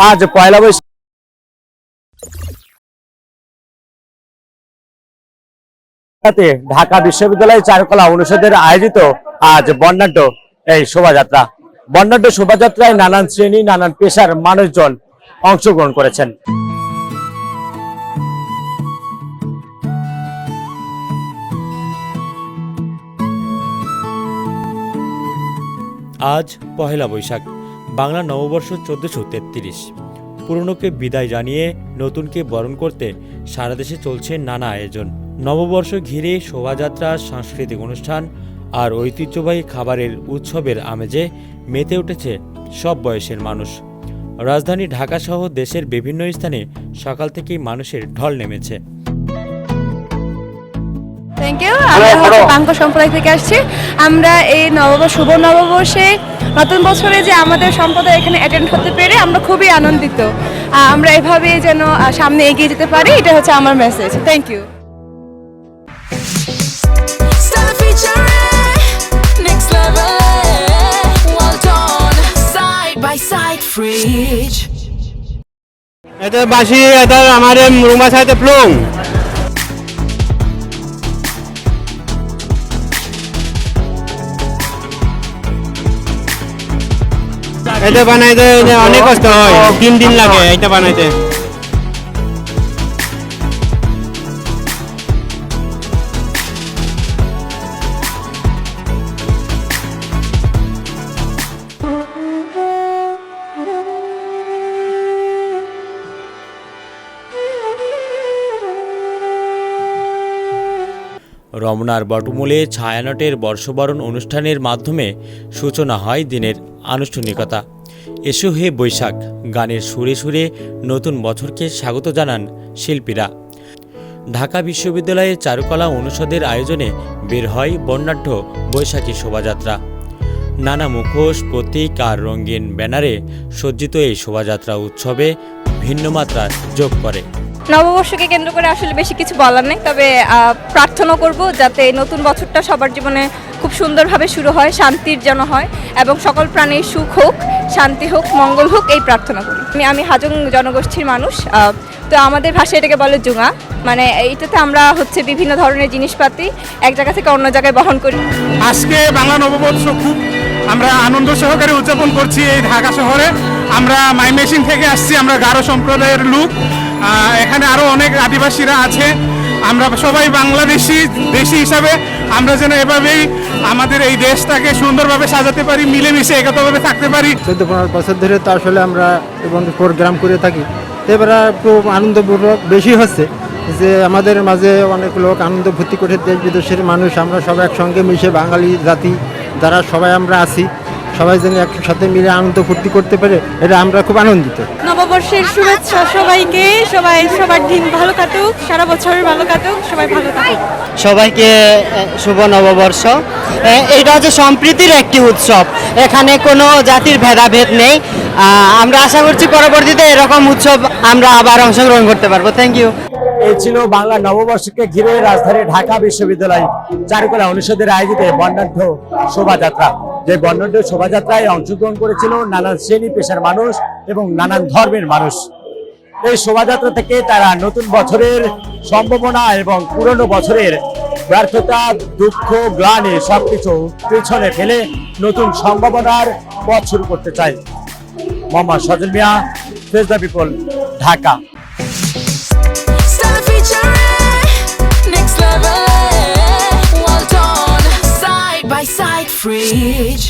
আজ পয়লা বৈশাখ ঢাকা বিশ্ববিদ্যালয় চারুকলা অনুষদের আয়োজিত আজ বর্ণাঢ্য এই শোভাযাত্রা। বর্ণাঢ্য শোভাযাত্রায় নানান শ্রেণী নানান পেশার মানুষজন অংশগ্রহণ করেছেন। আজ পহেলা বৈশাখ, বাংলা নববর্ষ 1433। পুরনোকে বিদায় জানিয়ে নতুনকে বরণ করতে সারা দেশে চলছে নানা আয়োজন। নববর্ষ ঘিরে শোভাযাত্রা, সাংস্কৃতিক অনুষ্ঠান আর ঐতিহ্যবাহী খাবারের উৎসবের আমেজে মেতে উঠেছে সব বয়সের মানুষ। রাজধানী ঢাকাসহ দেশের বিভিন্ন স্থানে সকাল থেকেই মানুষের ঢল নেমেছে। Thank you. আমরা বাঙ্ক সম্প্রদায় থেকে আসছি। আমরা এই শুভ নববর্ষে নতুন বছরে যে আমাদের সম্প্রদায় এখানে অ্যাটেন্ড হতে পেরে আমরা খুবই আনন্দিত। আমরা এভাবে যেন সামনে এগিয়ে যেতে পারি, এটা হচ্ছে আমার মেসেজ। Thank you. এটা বাসি, এটা আমার রুমা সাথে প্লুম এটা বানাইতে অনেক কষ্ট হয়, 3 দিন লাগে এটা বানাইতে। রমনার বটমূলে ছায়ানটের বর্ষবরণ অনুষ্ঠানের মাধ্যমে সূচনা হয় দিনের আনুষ্ঠানিকতা। এসো হে বৈশাখ গানের সুরে সুরে নতুন বছরকে স্বাগত জানান শিল্পীরা। ঢাকা বিশ্ববিদ্যালয়ের চারুকলা অনুষদের আয়োজনে বের হয় বর্ণাঢ্য বৈশাখী শোভাযাত্রা। নানা মুখোশ, প্রতীক আর রঙিন ব্যানারে সজ্জিত এই শোভাযাত্রা উৎসবে ভিন্ন মাত্রা যোগ করে। নববর্ষকে কেন্দ্র করে আসলে বেশি কিছু বলার নেই, তবে প্রার্থনা করব যাতে নতুন বছরটা সবার জীবনে খুব সুন্দরভাবে শুরু হয়, শান্তির যেন হয় এবং সকল প্রাণীর সুখ হোক, শান্তি হোক, মঙ্গল হোক, এই প্রার্থনা করি। আমি হাজং জনগোষ্ঠীর মানুষ, তো আমাদের ভাষায় এটাকে বলে জুঙা। মানে এইটাতে আমরা বিভিন্ন ধরনের জিনিসপাতি এক জায়গা থেকে অন্য জায়গায় বহন করি। আজকে বাংলা নববর্ষ খুব আমরা আনন্দ সহকারে উদযাপন করছি এই ঢাকা শহরে। আমরা মাইমেসিং থেকে আসছি, আমরা গারো সম্প্রদায়ের লোক। এখানে আরও অনেক আদিবাসীরা আছে। আমরা সবাই বাংলাদেশি দেশি হিসাবে আমরা যেন এভাবেই আমাদের এই দেশটাকে সুন্দরভাবে সাজাতে পারি, মিলেমিশে একতাভাবে থাকতে পারি। 14-15 বছর ধরে তো আসলে আমরা এবং প্রোগ্রাম করে থাকি। এবারে খুব আনন্দপূর্বক বেশি হচ্ছে যে আমাদের মাঝে অনেক লোক আনন্দ ভর্তি করে, দেশ বিদেশের মানুষ আমরা সবাই একসঙ্গে মিশে বাঙালি জাতি যারা সবাই আমরা আছি, সবাই যেন একসাথে মিলে আনন্দ ফুর্তি করতে পারে, এটা আমরা খুব আনন্দিত। নববর্ষের শুভেচ্ছা সবাইকে, সবার দিন ভালো কাটুক, সারা বছর ভালো কাটুক, সবাই ভালো থাকুক। সবাইকে শুভ নববর্ষ। এটা হচ্ছে সম্প্রীতির একটি উৎসব, এখানে কোনো জাতির ভেদাভেদ নেই। আমরা আশা করছি পরবর্তীতে এরকম উৎসব আমরা আবার অংশগ্রহণ করতে পারবো। Thank you. এই ছিল বাংলা নববর্ষকে ঘিরে রাজধানী ঢাকা বিশ্ববিদ্যালয় চারুকলা অনুষদের আয়োজিত বর্ণাঢ্য শোভাযাত্রা। যে বর্ণাঢ্য শোভাযাত্রায় অংশগ্রহণ করেছিল নানান শ্রেণী পেশার মানুষ এবং নানান ধর্মের মানুষ। এই শোভাযাত্রা থেকে তারা নতুন বছরের সম্ভাবনা এবং পুরনো বছরের ব্যর্থতা, দুঃখ, গ্লানি সবকিছু পেছনে ফেলে নতুন সম্ভাবনার পথ শুরু করতে চায়। Mohammad Sajal Mia, face the people, Dhaka. Side by side fridge.